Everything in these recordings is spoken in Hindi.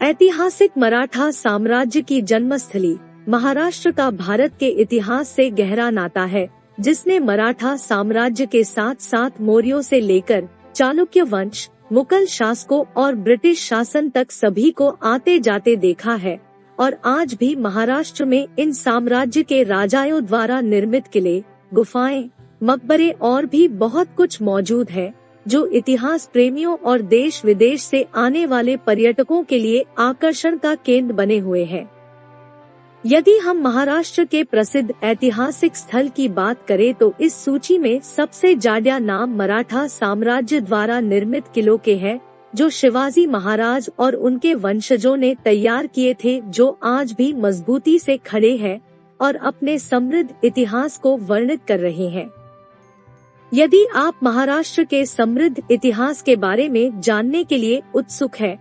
ऐतिहासिक मराठा साम्राज्य की जन्मस्थली महाराष्ट्र का भारत के इतिहास से गहरा नाता है, जिसने मराठा साम्राज्य के साथ साथ मौर्यों से लेकर चालुक्य वंश, मुगल शासकों और ब्रिटिश शासन तक सभी को आते जाते देखा है। और आज भी महाराष्ट्र में इन साम्राज्य के राजाओं द्वारा निर्मित किले, गुफाएं, मकबरे और भी बहुत कुछ मौजूद है, जो इतिहास प्रेमियों और देश विदेश से आने वाले पर्यटकों के लिए आकर्षण का केंद्र बने हुए हैं। यदि हम महाराष्ट्र के प्रसिद्ध ऐतिहासिक स्थल की बात करें तो इस सूची में सबसे ज्यादा नाम मराठा साम्राज्य द्वारा निर्मित किलों के हैं, जो शिवाजी महाराज और उनके वंशजों ने तैयार किए थे, जो आज भी मजबूती से खड़े हैं और अपने समृद्ध इतिहास को वर्णित कर रहे हैं। यदि आप महाराष्ट्र के समृद्ध इतिहास के बारे में जानने के लिए उत्सुक हैं,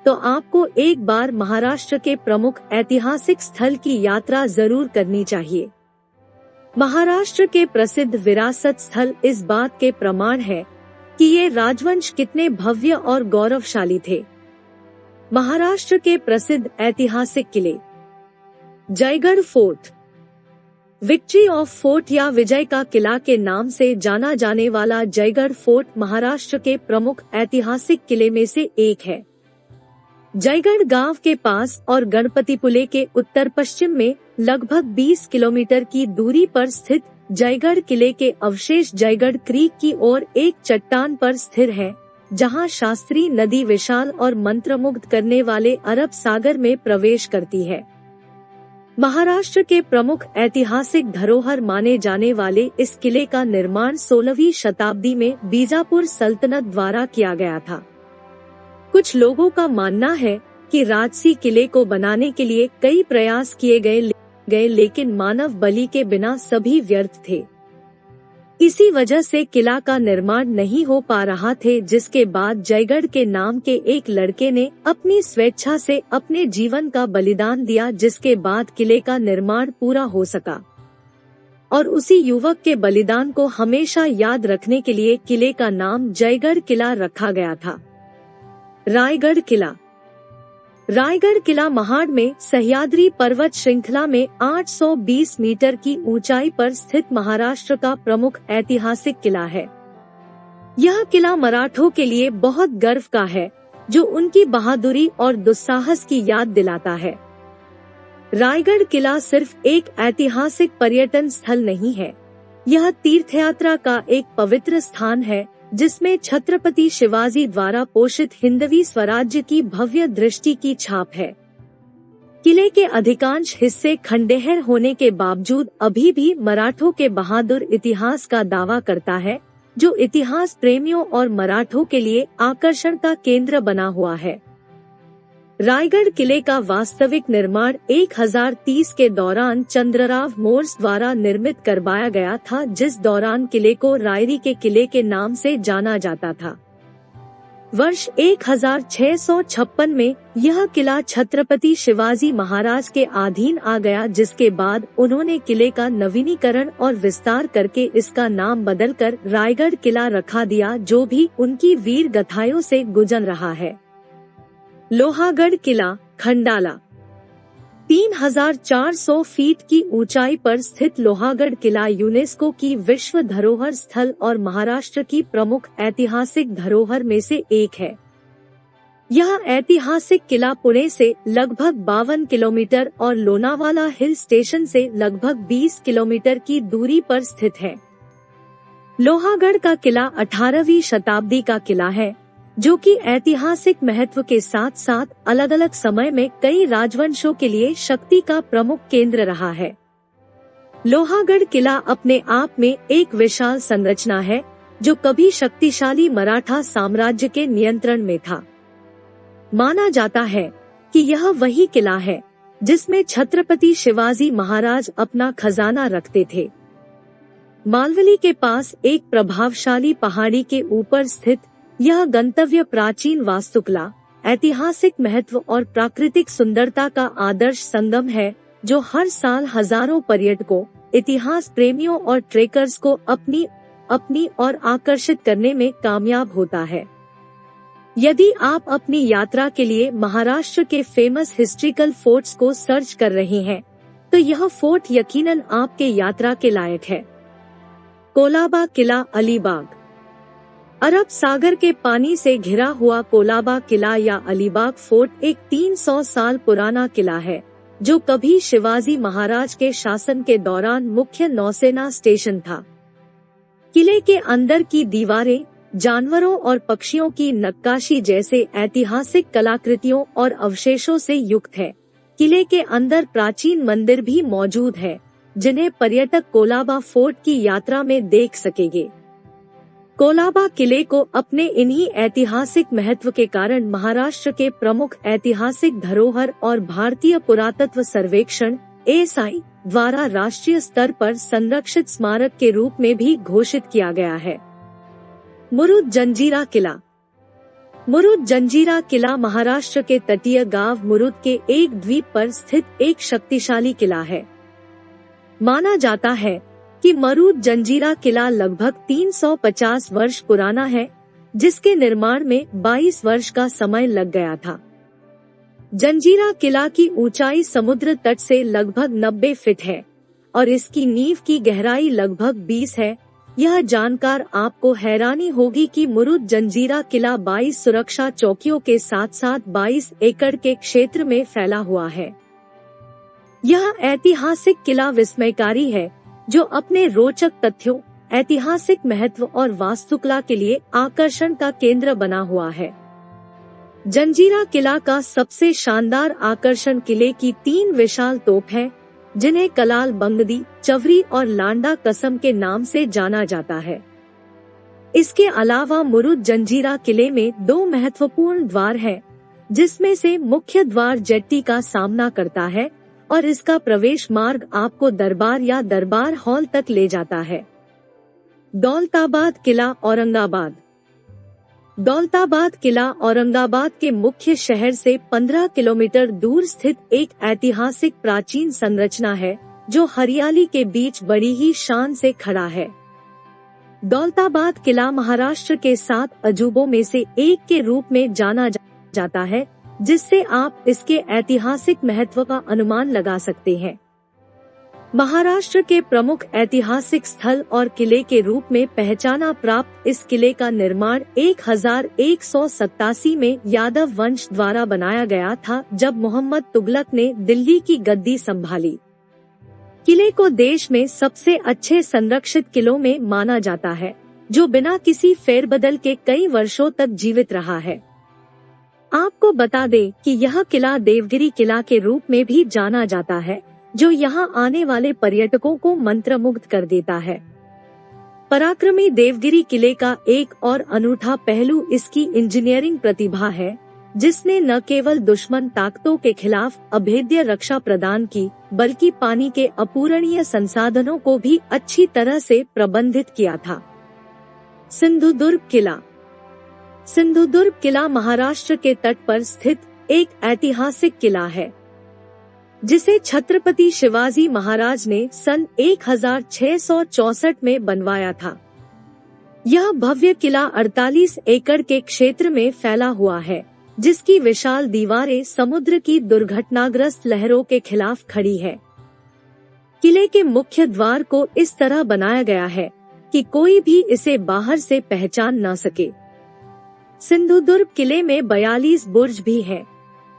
तो आपको एक बार महाराष्ट्र के प्रमुख ऐतिहासिक स्थल की यात्रा जरूर करनी चाहिए। महाराष्ट्र के प्रसिद्ध विरासत स्थल इस बात के प्रमाण है कि ये राजवंश कितने भव्य और गौरवशाली थे। महाराष्ट्र के प्रसिद्ध ऐतिहासिक किले। Jaigarh fort. Victory of fort या विजय का किला के नाम से जाना जाने वाला जयगढ़ फोर्ट महाराष्ट्र के प्रमुख ऐतिहासिक किले में से एक है। जयगढ़ गांव के पास और गणपतिपुले के उत्तर पश्चिम में लगभग 20 किलोमीटर की दूरी पर स्थित जयगढ़ किले के अवशेष जयगढ़ क्रीक की ओर एक चट्टान पर स्थिर है, जहां शास्त्री नदी विशाल और मंत्रमुग्ध करने वाले अरब सागर में प्रवेश करती है। महाराष्ट्र के प्रमुख ऐतिहासिक धरोहर माने जाने वाले इस किले का निर्माण 16वीं शताब्दी में बीजापुर सल्तनत द्वारा किया गया था। कुछ लोगों का मानना है कि राजसी किले को बनाने के लिए कई प्रयास किए गए, लेकिन मानव बलि के बिना सभी व्यर्थ थे। इसी वजह से किला का निर्माण नहीं हो पा रहा थे, जिसके बाद जयगढ़ के नाम के एक लड़के ने अपनी स्वेच्छा से अपने जीवन का बलिदान दिया, जिसके बाद किले का निर्माण पूरा हो सका। और उसी युवक के बलिदान को हमेशा याद रखने के लिए किले का नाम जयगढ़ किला रखा गया था। रायगढ़ किला। रायगढ़ किला महाड़ में सह्याद्री पर्वत श्रृंखला में 820 मीटर की ऊंचाई पर स्थित महाराष्ट्र का प्रमुख ऐतिहासिक किला है। यह किला मराठों के लिए बहुत गर्व का है, जो उनकी बहादुरी और दुस्साहस की याद दिलाता है। रायगढ़ किला सिर्फ एक ऐतिहासिक पर्यटन स्थल नहीं है, यह तीर्थयात्रा का एक पवित्र स्थान है, जिसमें छत्रपति शिवाजी द्वारा पोषित हिंदवी स्वराज्य की भव्य दृष्टि की छाप है। किले के अधिकांश हिस्से खंडहर होने के बावजूद अभी भी मराठों के बहादुर इतिहास का दावा करता है, जो इतिहास प्रेमियों और मराठों के लिए आकर्षण का केंद्र बना हुआ है। रायगढ़ किले का वास्तविक निर्माण 1030 के दौरान चंद्रराव मोर्स द्वारा निर्मित करवाया गया था, जिस दौरान किले को रायरी के किले के नाम से जाना जाता था। वर्ष 1656 में यह किला छत्रपति शिवाजी महाराज के अधीन आ गया, जिसके बाद उन्होंने किले का नवीनीकरण और विस्तार करके इसका नाम बदलकर रायगढ़ किला रखा दिया, जो भी उनकी वीर गाथाओं से गुजर रहा है। लोहागढ़ किला, खंडाला। 3400 फीट की ऊंचाई पर स्थित लोहागढ़ किला यूनेस्को की विश्व धरोहर स्थल और महाराष्ट्र की प्रमुख ऐतिहासिक धरोहर में से एक है। यह ऐतिहासिक किला पुणे से लगभग 52 किलोमीटर और लोनावाला हिल स्टेशन से लगभग 20 किलोमीटर की दूरी पर स्थित है। लोहागढ़ का किला 18वीं शताब्दी का किला है, जो कि ऐतिहासिक महत्व के साथ साथ अलग अलग समय में कई राजवंशों के लिए शक्ति का प्रमुख केंद्र रहा है। लोहागढ़ किला अपने आप में एक विशाल संरचना है, जो कभी शक्तिशाली मराठा साम्राज्य के नियंत्रण में था। माना जाता है कि यह वही किला है जिसमें छत्रपति शिवाजी महाराज अपना खजाना रखते थे। मालवली के पास एक प्रभावशाली पहाड़ी के ऊपर स्थित यह गंतव्य प्राचीन वास्तुकला, ऐतिहासिक महत्व और प्राकृतिक सुंदरता का आदर्श संगम है, जो हर साल हजारों पर्यटकों, इतिहास प्रेमियों और ट्रेकर्स को अपनी ओर आकर्षित करने में कामयाब होता है। यदि आप अपनी यात्रा के लिए महाराष्ट्र के फेमस हिस्ट्रिकल फोर्ट्स को सर्च कर रहे हैं, तो यह फोर्ट यकीनन आपके यात्रा के लायक है। कोलाबा किला, अलीबाग। अरब सागर के पानी से घिरा हुआ कोलाबा किला या अलीबाग फोर्ट एक 300 साल पुराना किला है, जो कभी शिवाजी महाराज के शासन के दौरान मुख्य नौसेना स्टेशन था। किले के अंदर की दीवारें जानवरों और पक्षियों की नक्काशी जैसे ऐतिहासिक कलाकृतियों और अवशेषों से युक्त है। किले के अंदर प्राचीन मंदिर भी मौजूद है, जिन्हें पर्यटक कोलाबा फोर्ट की यात्रा में देख सकेंगे। कोलाबा किले को अपने इन्हीं ऐतिहासिक महत्व के कारण महाराष्ट्र के प्रमुख ऐतिहासिक धरोहर और भारतीय पुरातत्व सर्वेक्षण (ASI) द्वारा राष्ट्रीय स्तर पर संरक्षित स्मारक के रूप में भी घोषित किया गया है। मुरुड जंजीरा किला। मुरुड जंजीरा किला महाराष्ट्र के तटीय गांव मुरुड के एक द्वीप पर स्थित एक शक्तिशाली किला है। माना जाता है कि मुरुड जंजीरा किला लगभग 350 वर्ष पुराना है, जिसके निर्माण में 22 वर्ष का समय लग गया था। जंजीरा किला की ऊंचाई समुद्र तट से लगभग 90 फीट है और इसकी नींव की गहराई लगभग 20 है। यह जानकर आपको हैरानी होगी कि मुरुड जंजीरा किला 22 सुरक्षा चौकियों के साथ साथ 22 एकड़ के क्षेत्र में फैला हुआ है। यह ऐतिहासिक किला विस्मयकारी है, जो अपने रोचक तथ्यों, ऐतिहासिक महत्व और वास्तुकला के लिए आकर्षण का केंद्र बना हुआ है। जंजीरा किला का सबसे शानदार आकर्षण किले की 3 विशाल तोप है, जिन्हें कलाल बंगदी, चवरी और लांडा कसम के नाम से जाना जाता है। इसके अलावा मुरुड जंजीरा किले में 2 महत्वपूर्ण द्वार हैं, जिसमें से मुख्य द्वार जेट्टी का सामना करता है और इसका प्रवेश मार्ग आपको दरबार या दरबार हॉल तक ले जाता है। दौलताबाद किला, औरंगाबाद। दौलताबाद किला औरंगाबाद के मुख्य शहर से 15 किलोमीटर दूर स्थित एक ऐतिहासिक प्राचीन संरचना है, जो हरियाली के बीच बड़ी ही शान से खड़ा है। दौलताबाद किला महाराष्ट्र के 7 अजूबों में से एक के रूप में जाना जाता है, जिससे आप इसके ऐतिहासिक महत्व का अनुमान लगा सकते हैं। महाराष्ट्र के प्रमुख ऐतिहासिक स्थल और किले के रूप में पहचाना प्राप्त इस किले का निर्माण 1187 में यादव वंश द्वारा बनाया गया था, जब मोहम्मद तुगलक ने दिल्ली की गद्दी संभाली। किले को देश में सबसे अच्छे संरक्षित किलों में माना जाता है, जो बिना किसी फेरबदल के कई वर्षों तक जीवित रहा है। आपको बता दें कि यह किला देवगिरी किला के रूप में भी जाना जाता है, जो यहाँ आने वाले पर्यटकों को मंत्रमुग्ध कर देता है। पराक्रमी देवगिरी किले का एक और अनूठा पहलू इसकी इंजीनियरिंग प्रतिभा है, जिसने न केवल दुश्मन ताकतों के खिलाफ अभेद्य रक्षा प्रदान की, बल्कि पानी के अपूरणीय संसाधनों को भी अच्छी तरह से प्रबंधित किया था। सिंधुदुर्ग किला। सिंधुदुर्ग किला महाराष्ट्र के तट पर स्थित एक ऐतिहासिक किला है, जिसे छत्रपति शिवाजी महाराज ने सन 1664 में बनवाया था। यह भव्य किला 48 एकड़ के क्षेत्र में फैला हुआ है, जिसकी विशाल दीवारें समुद्र की दुर्घटनाग्रस्त लहरों के खिलाफ खड़ी है। किले के मुख्य द्वार को इस तरह बनाया गया है कि कोई भी इसे बाहर से पहचान न सके। सिंधुदुर्ग किले में 42 बुर्ज भी हैं,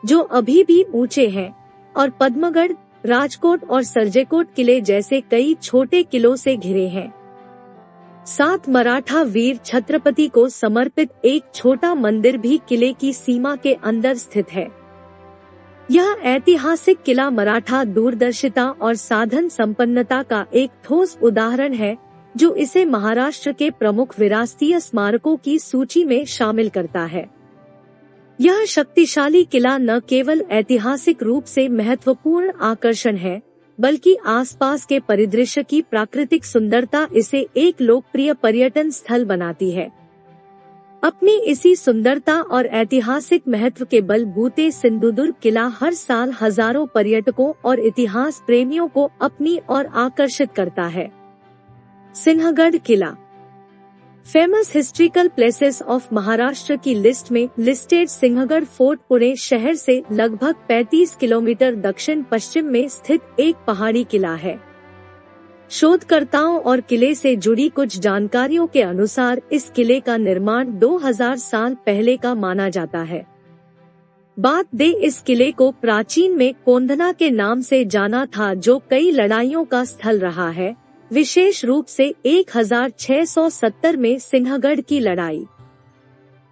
जो अभी भी ऊंचे हैं, और पद्मगढ़, राजकोट और सरजेकोट किले जैसे कई छोटे किलों से घिरे हैं। 7 मराठा वीर छत्रपति को समर्पित एक छोटा मंदिर भी किले की सीमा के अंदर स्थित है। यह ऐतिहासिक किला मराठा दूरदर्शिता और साधन संपन्नता का एक ठोस उदाहरण है, जो इसे महाराष्ट्र के प्रमुख विरासतीय स्मारकों की सूची में शामिल करता है। यह शक्तिशाली किला न केवल ऐतिहासिक रूप से महत्वपूर्ण आकर्षण है, बल्कि आसपास के परिदृश्य की प्राकृतिक सुंदरता इसे एक लोकप्रिय पर्यटन स्थल बनाती है। अपनी इसी सुंदरता और ऐतिहासिक महत्व के बलबूते सिंधुदुर्ग किला हर साल हजारों पर्यटकों और इतिहास प्रेमियों को अपनी ओर आकर्षित करता है। सिंहगढ़ किला। Famous historical places of Maharashtra की लिस्ट में लिस्टेड सिंहगढ़ फोर्ट पुणे शहर से लगभग 35 किलोमीटर दक्षिण पश्चिम में स्थित एक पहाड़ी किला है। शोधकर्ताओं और किले से जुड़ी कुछ जानकारियों के अनुसार इस किले का निर्माण 2000 साल पहले का माना जाता है। बात दे इस किले को प्राचीन में कोंढना के नाम से जाना था, जो कई लड़ाइयों का स्थल रहा है, विशेष रूप से 1670 में सिंहगढ़ की लड़ाई।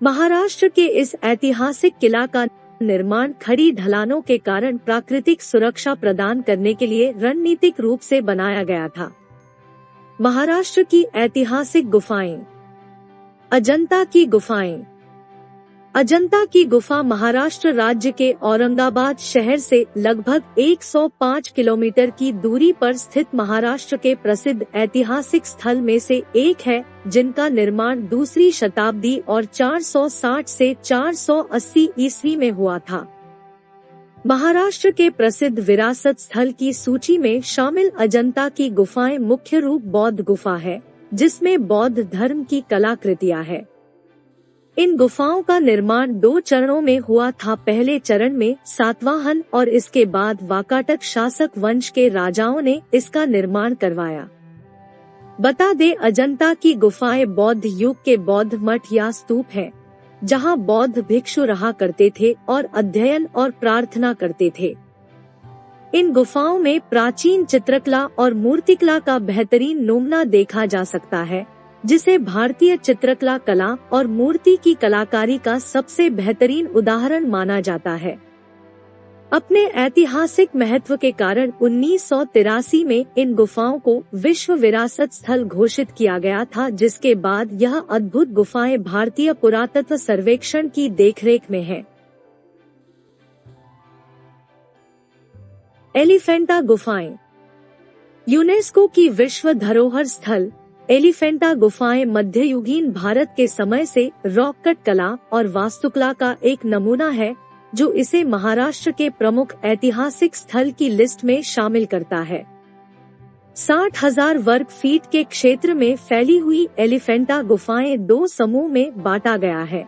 महाराष्ट्र के इस ऐतिहासिक किला का निर्माण खड़ी ढलानों के कारण प्राकृतिक सुरक्षा प्रदान करने के लिए रणनीतिक रूप से बनाया गया था। महाराष्ट्र की ऐतिहासिक गुफाएं। अजंता की गुफाएं। अजंता की गुफा महाराष्ट्र राज्य के औरंगाबाद शहर से लगभग 105 किलोमीटर की दूरी पर स्थित महाराष्ट्र के प्रसिद्ध ऐतिहासिक स्थल में से एक है, जिनका निर्माण दूसरी शताब्दी और 460 से 480 ईस्वी में हुआ था। महाराष्ट्र के प्रसिद्ध विरासत स्थल की सूची में शामिल अजंता की गुफाएं मुख्य रूप बौद्ध गुफा है, जिसमें बौद्ध धर्म की कलाकृतियां है। इन गुफाओं का निर्माण 2 चरणों में हुआ था। पहले चरण में सातवाहन और इसके बाद वाकाटक शासक वंश के राजाओं ने इसका निर्माण करवाया। बता दे अजंता की गुफाएं बौद्ध युग के बौद्ध मठ या स्तूप हैं, जहां बौद्ध भिक्षु रहा करते थे और अध्ययन और प्रार्थना करते थे। इन गुफाओं में प्राचीन चित्रकला और मूर्तिकला का बेहतरीन नमूना देखा जा सकता है, जिसे भारतीय चित्रकला कला और मूर्ति की कलाकारी का सबसे बेहतरीन उदाहरण माना जाता है। अपने ऐतिहासिक महत्व के कारण 1983 में इन गुफाओं को विश्व विरासत स्थल घोषित किया गया था, जिसके बाद यह अद्भुत गुफाएं भारतीय पुरातत्व सर्वेक्षण की देखरेख में है। एलिफेंटा गुफाएं। यूनेस्को की विश्व धरोहर स्थल एलिफेंटा गुफाएं मध्ययुगीन भारत के समय से रॉक कट कला और वास्तुकला का एक नमूना है, जो इसे महाराष्ट्र के प्रमुख ऐतिहासिक स्थल की लिस्ट में शामिल करता है। 60,000 वर्ग फीट के क्षेत्र में फैली हुई एलिफेंटा गुफाएं 2 समूह में बांटा गया है,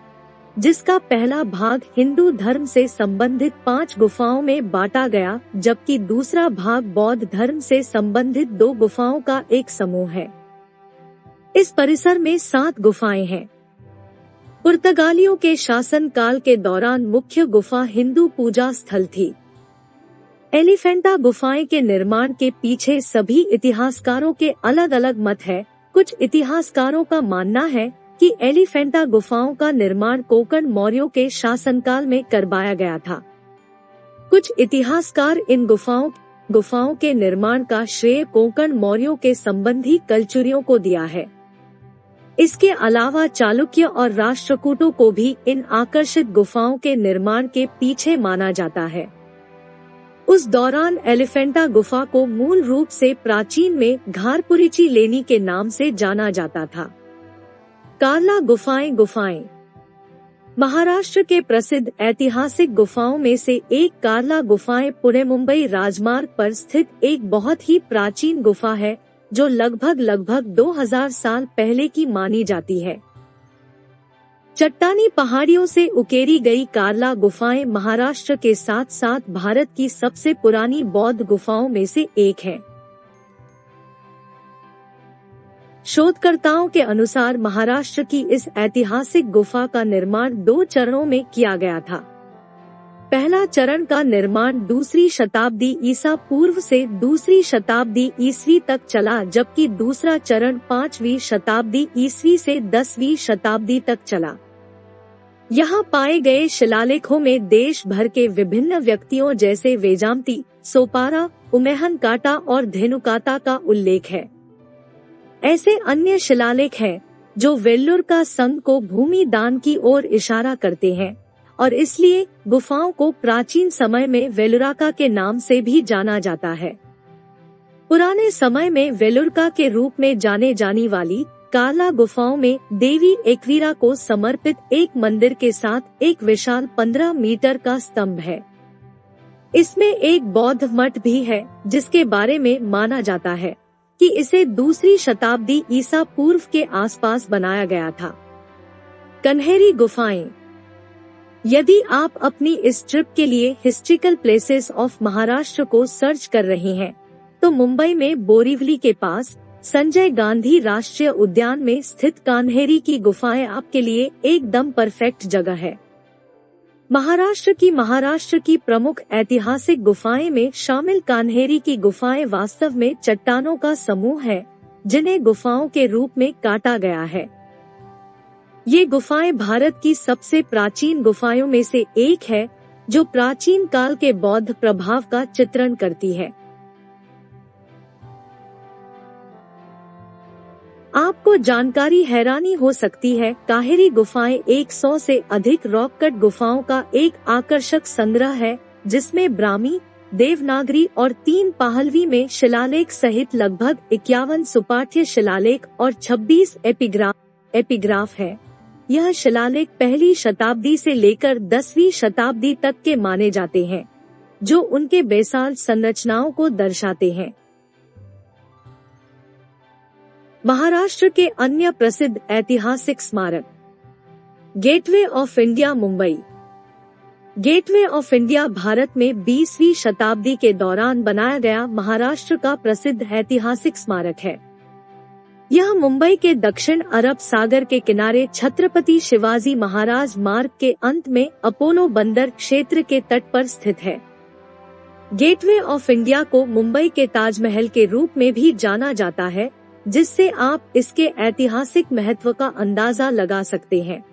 जिसका पहला भाग हिंदू धर्म से संबंधित 5 गुफाओं में बांटा गया, जबकि दूसरा भाग बौद्ध धर्म से संबंधित 2 गुफाओं का एक समूह है। इस परिसर में 7 गुफाएं हैं। पुर्तगालियों के शासन काल के दौरान मुख्य गुफा हिंदू पूजा स्थल थी। एलिफेंटा गुफाएं के निर्माण के पीछे सभी इतिहासकारों के अलग अलग मत है। कुछ इतिहासकारों का मानना है कि एलिफेंटा गुफाओं का निर्माण कोंकण मौर्यों के शासनकाल में करवाया गया था। कुछ इतिहासकार इन गुफाओं के निर्माण का श्रेय कोंकण मौर्यों के संबंधी कलचुरियों को दिया है। इसके अलावा चालुक्य और राष्ट्रकूटों को भी इन आकर्षित गुफाओं के निर्माण के पीछे माना जाता है। उस दौरान एलिफेंटा गुफा को मूल रूप से प्राचीन में घारपुरिची लेनी के नाम से जाना जाता था। कार्ला गुफाएं। महाराष्ट्र के प्रसिद्ध ऐतिहासिक गुफाओं में से एक कार्ला गुफाएं पुणे मुंबई राजमार्ग पर स्थित एक बहुत ही प्राचीन गुफा है, जो लगभग 2000 साल पहले की मानी जाती है। चट्टानी पहाड़ियों से उकेरी गई कार्ला गुफाएं महाराष्ट्र के साथ साथ भारत की सबसे पुरानी बौद्ध गुफाओं में से एक है। शोधकर्ताओं के अनुसार महाराष्ट्र की इस ऐतिहासिक गुफा का निर्माण 2 चरणों में किया गया था। पहला चरण का निर्माण 2री शताब्दी ईसा पूर्व से 2री शताब्दी ईस्वी तक चला, जबकि दूसरा चरण 5वीं शताब्दी ईस्वी से 10वीं शताब्दी तक चला। यहाँ पाए गए शिलालेखों में देश भर के विभिन्न व्यक्तियों जैसे वेजामती, सोपारा, उमेहनकाटा और धेनुकाता का उल्लेख है। ऐसे अन्य शिलालेख हैं जो वेल्लुर का संघ को भूमि दान की ओर इशारा करते हैं और इसलिए गुफाओं को प्राचीन समय में वेलुराका के नाम से भी जाना जाता है। पुराने समय में वेलुरका के रूप में जाने जानी वाली कार्ला गुफाओं में देवी एक्वीरा को समर्पित एक मंदिर के साथ एक विशाल 15 मीटर का स्तंभ है। इसमें एक बौद्ध मठ भी है, जिसके बारे में माना जाता है कि इसे दूसरी शताब्दी ईसा पूर्व के आसपास बनाया गया था। कन्हेरी गुफाएं। यदि आप अपनी इस ट्रिप के लिए हिस्ट्रिकल प्लेसेस ऑफ महाराष्ट्र को सर्च कर रहे हैं, तो मुंबई में बोरीवली के पास संजय गांधी राष्ट्रीय उद्यान में स्थित कान्हेरी की गुफाएं आपके लिए एकदम परफेक्ट जगह है। महाराष्ट्र की प्रमुख ऐतिहासिक गुफाएं में शामिल कान्हेरी की गुफाएं वास्तव में चट्टानों का समूह है, जिन्हें गुफाओं के रूप में काटा गया है। ये गुफाएं भारत की सबसे प्राचीन गुफाओं में से एक है, जो प्राचीन काल के बौद्ध प्रभाव का चित्रण करती है। आपको जानकारी हैरानी हो सकती है, कान्हेरी गुफाएं 100 से अधिक रॉक कट गुफाओं का एक आकर्षक संग्रह है, जिसमें ब्राह्मी, देवनागरी और 3 पाहलवी में शिलालेख सहित लगभग 51 सुपाठ्य शिलालेख और 26 एपिग्राफ है। यह शिलालेख पहली शताब्दी से लेकर 10वीं शताब्दी तक के माने जाते हैं, जो उनके बेसाल्ट संरचनाओं को दर्शाते हैं। महाराष्ट्र के अन्य प्रसिद्ध ऐतिहासिक स्मारक। Gateway of India Mumbai. Gateway of India Bharat में 20वीं शताब्दी के दौरान बनाया गया महाराष्ट्र का प्रसिद्ध ऐतिहासिक स्मारक है। यह मुंबई के दक्षिण अरब सागर के किनारे छत्रपति शिवाजी महाराज मार्ग के अंत में अपोलो बंदर क्षेत्र के तट पर स्थित है। गेटवे ऑफ इंडिया को मुंबई के ताजमहल के रूप में भी जाना जाता है, जिससे आप इसके ऐतिहासिक महत्व का अंदाजा लगा सकते हैं।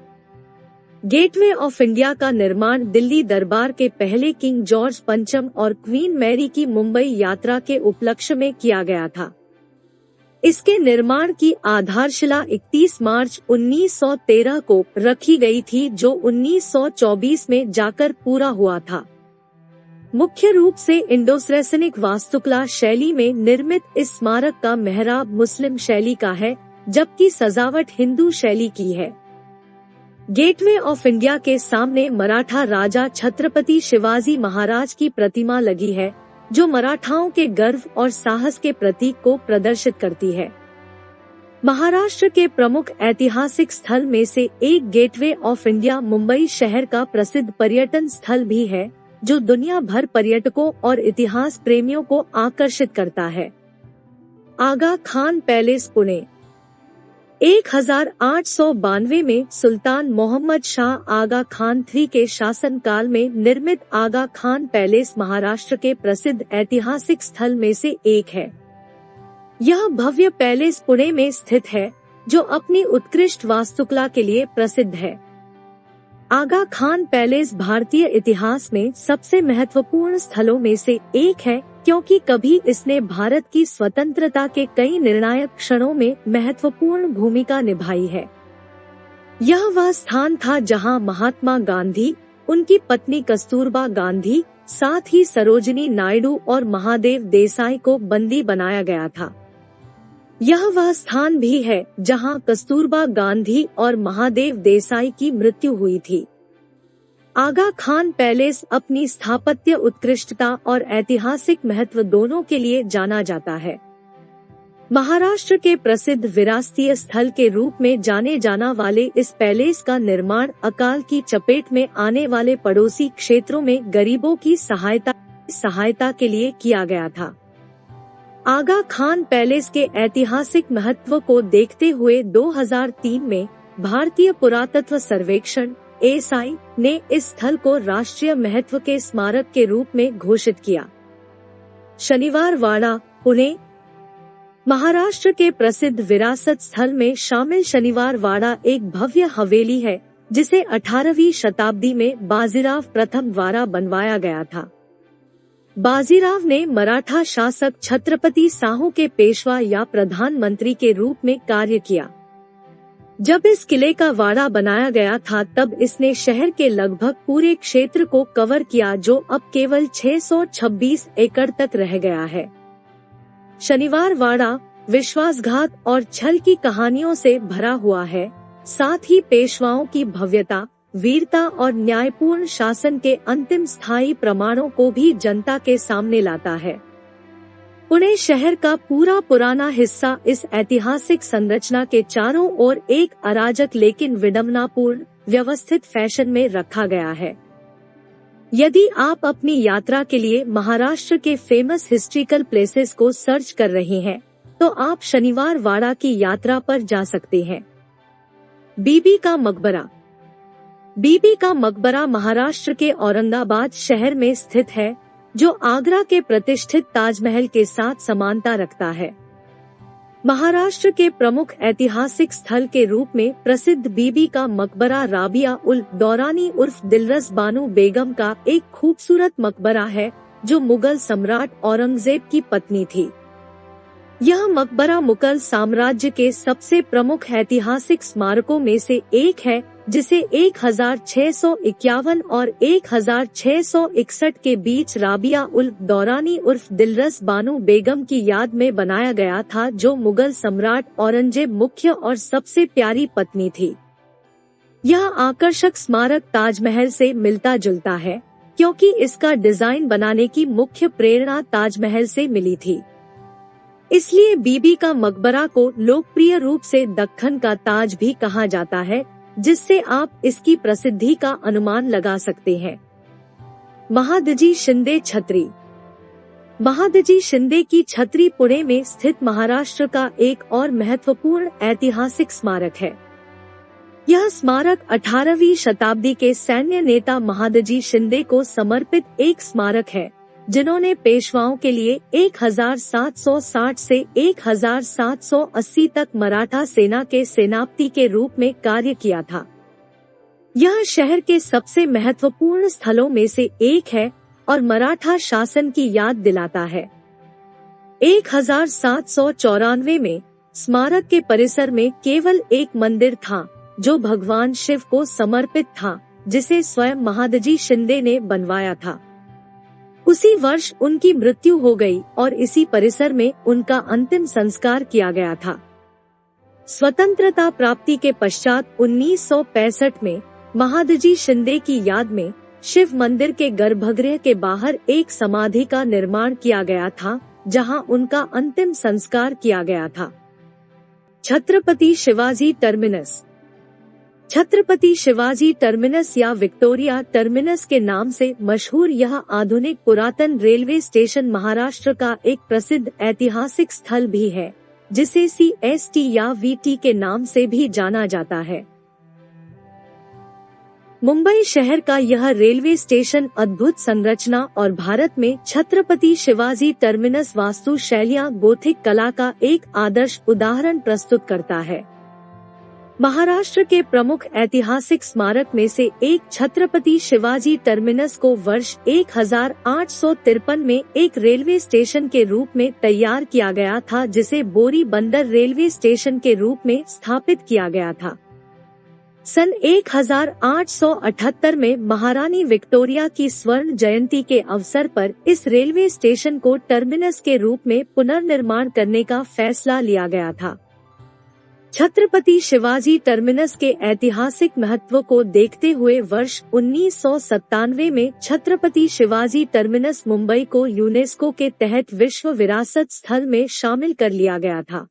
गेटवे ऑफ इंडिया का निर्माण दिल्ली दरबार के पहले किंग जॉर्ज पंचम और क्वीन मैरी की मुंबई यात्रा के उपलक्ष्य में किया गया था। इसके निर्माण की आधारशिला 31 मार्च 1913 को रखी गई थी, जो 1924 में जाकर पूरा हुआ था। मुख्य रूप से इंडो-सैसनिक वास्तुकला शैली में निर्मित इस स्मारक का मेहराब मुस्लिम शैली का है, जबकि सजावट हिंदू शैली की है। गेटवे ऑफ इंडिया के सामने मराठा राजा छत्रपति शिवाजी महाराज की प्रतिमा लगी है, जो मराठाओं के गर्व और साहस के प्रतीक को प्रदर्शित करती है। महाराष्ट्र के प्रमुख ऐतिहासिक स्थल में से एक गेटवे ऑफ इंडिया मुंबई शहर का प्रसिद्ध पर्यटन स्थल भी है, जो दुनिया भर पर्यटकों और इतिहास प्रेमियों को आकर्षित करता है। आगा खान पैलेस पुणे। 1892 में सुल्तान मोहम्मद शाह आगा खान III के शासनकाल में निर्मित आगा खान पैलेस महाराष्ट्र के प्रसिद्ध ऐतिहासिक स्थल में से एक है। यह भव्य पैलेस पुणे में स्थित है, जो अपनी उत्कृष्ट वास्तुकला के लिए प्रसिद्ध है। आगा खान पैलेस भारतीय इतिहास में सबसे महत्वपूर्ण स्थलों में से एक है, क्योंकि कभी इसने भारत की स्वतंत्रता के कई निर्णायक क्षणों में महत्वपूर्ण भूमिका निभाई है। यह वह स्थान था जहां महात्मा गांधी, उनकी पत्नी कस्तूरबा गांधी, साथ ही सरोजिनी नायडू और महादेव देसाई को बंदी बनाया गया था। यह वह स्थान भी है जहां कस्तूरबा गांधी और महादेव देसाई की मृत्यु हुई थी। आगा खान पैलेस अपनी स्थापत्य उत्कृष्टता और ऐतिहासिक महत्व दोनों के लिए जाना जाता है। महाराष्ट्र के प्रसिद्ध विरासतीय स्थल के रूप में जाने जाना वाले इस पैलेस का निर्माण अकाल की चपेट में आने वाले पड़ोसी क्षेत्रों में गरीबों की सहायता के लिए किया गया था। आगा खान पैलेस के ऐतिहासिक महत्व को देखते हुए 2003 में भारतीय पुरातत्व सर्वेक्षण (ASI) ने इस स्थल को राष्ट्रीय महत्व के स्मारक के रूप में घोषित किया। शनिवार वाड़ा पुणे। महाराष्ट्र के प्रसिद्ध विरासत स्थल में शामिल शनिवार वाड़ा एक भव्य हवेली है, जिसे 18वीं शताब्दी में बाजीराव प्रथम द्वारा बनवाया गया था। बाजीराव ने मराठा शासक छत्रपति साहू के पेशवा या प्रधानमंत्री के रूप में कार्य किया। जब इस किले का वाड़ा बनाया गया था, तब इसने शहर के लगभग पूरे क्षेत्र को कवर किया, जो अब केवल 626 एकड़ तक रह गया है। शनिवार वाड़ा विश्वासघात और छल की कहानियों से भरा हुआ है, साथ ही पेशवाओं की भव्यता, वीरता और न्यायपूर्ण शासन के अंतिम स्थायी प्रमाणों को भी जनता के सामने लाता है। पुणे शहर का पूरा पुराना हिस्सा इस ऐतिहासिक संरचना के चारों ओर एक अराजक लेकिन विडंबनापूर्ण व्यवस्थित फैशन में रखा गया है। यदि आप अपनी यात्रा के लिए महाराष्ट्र के फेमस हिस्ट्रिकल प्लेसेस को सर्च कर रहे हैं, तो आप शनिवार वाड़ा की यात्रा पर जा सकते हैं। बीबी का मकबरा। बीबी का मकबरा महाराष्ट्र के औरंगाबाद शहर में स्थित है, जो आगरा के प्रतिष्ठित ताजमहल के साथ समानता रखता है। महाराष्ट्र के प्रमुख ऐतिहासिक स्थल के रूप में प्रसिद्ध बीबी का मकबरा राबिया उल दौरानी उर्फ दिलरस बानो बेगम का एक खूबसूरत मकबरा है, जो मुगल सम्राट औरंगजेब की पत्नी थी। यह मकबरा मुगल साम्राज्य के सबसे प्रमुख ऐतिहासिक स्मारकों में से एक है, जिसे 1651 और 1661 के बीच राबिया उल दौरानी उर्फ दिलरस बानो बेगम की याद में बनाया गया था, जो मुगल सम्राट औरंगजेब मुख्य और सबसे प्यारी पत्नी थी। यह आकर्षक स्मारक ताजमहल से मिलता जुलता है, क्योंकि इसका डिजाइन बनाने की मुख्य प्रेरणा ताजमहल से मिली थी। इसलिए बीबी का मकबरा को लोकप्रिय रूप से दक्खन का ताज भी कहा जाता है, जिससे आप इसकी प्रसिद्धि का अनुमान लगा सकते हैं। महादजी शिंदे छतरी। महादजी शिंदे की छतरी पुणे में स्थित महाराष्ट्र का एक और महत्वपूर्ण ऐतिहासिक स्मारक है। यह स्मारक 18वीं शताब्दी के सैन्य नेता महादजी शिंदे को समर्पित एक स्मारक है, जिन्होंने पेशवाओं के लिए 1760 से 1780 तक मराठा सेना के सेनापति के रूप में कार्य किया था। यह शहर के सबसे महत्वपूर्ण स्थलों में से एक है और मराठा शासन की याद दिलाता है। 1794 में स्मारक के परिसर में केवल एक मंदिर था, जो भगवान शिव को समर्पित था, जिसे स्वयं महादजी शिंदे ने बनवाया था। उसी वर्ष उनकी मृत्यु हो गई और इसी परिसर में उनका अंतिम संस्कार किया गया था। स्वतंत्रता प्राप्ति के पश्चात 1965 में महादजी शिंदे की याद में शिव मंदिर के गर्भगृह के बाहर एक समाधि का निर्माण किया गया था, जहां उनका अंतिम संस्कार किया गया था। छत्रपति शिवाजी टर्मिनस। छत्रपति शिवाजी टर्मिनस या विक्टोरिया टर्मिनस के नाम से मशहूर यह आधुनिक पुरातन रेलवे स्टेशन महाराष्ट्र का एक प्रसिद्ध ऐतिहासिक स्थल भी है, जिसे CST या VT के नाम से भी जाना जाता है। मुंबई शहर का यह रेलवे स्टेशन अद्भुत संरचना और भारत में छत्रपति शिवाजी टर्मिनस वास्तु शैलियाँ गोथिक कला का एक आदर्श उदाहरण प्रस्तुत करता है। महाराष्ट्र के प्रमुख ऐतिहासिक स्मारक में से एक छत्रपति शिवाजी टर्मिनस को वर्ष 1853 में एक रेलवे स्टेशन के रूप में तैयार किया गया था, जिसे बोरी बंदर रेलवे स्टेशन के रूप में स्थापित किया गया था। सन 1878 में महारानी विक्टोरिया की स्वर्ण जयंती के अवसर पर इस रेलवे स्टेशन को टर्मिनस के रूप में पुनर्निर्माण करने का फैसला लिया गया था। छत्रपति शिवाजी टर्मिनस के ऐतिहासिक महत्व को देखते हुए वर्ष 1997 में छत्रपति शिवाजी टर्मिनस मुंबई को यूनेस्को के तहत विश्व विरासत स्थल में शामिल कर लिया गया था।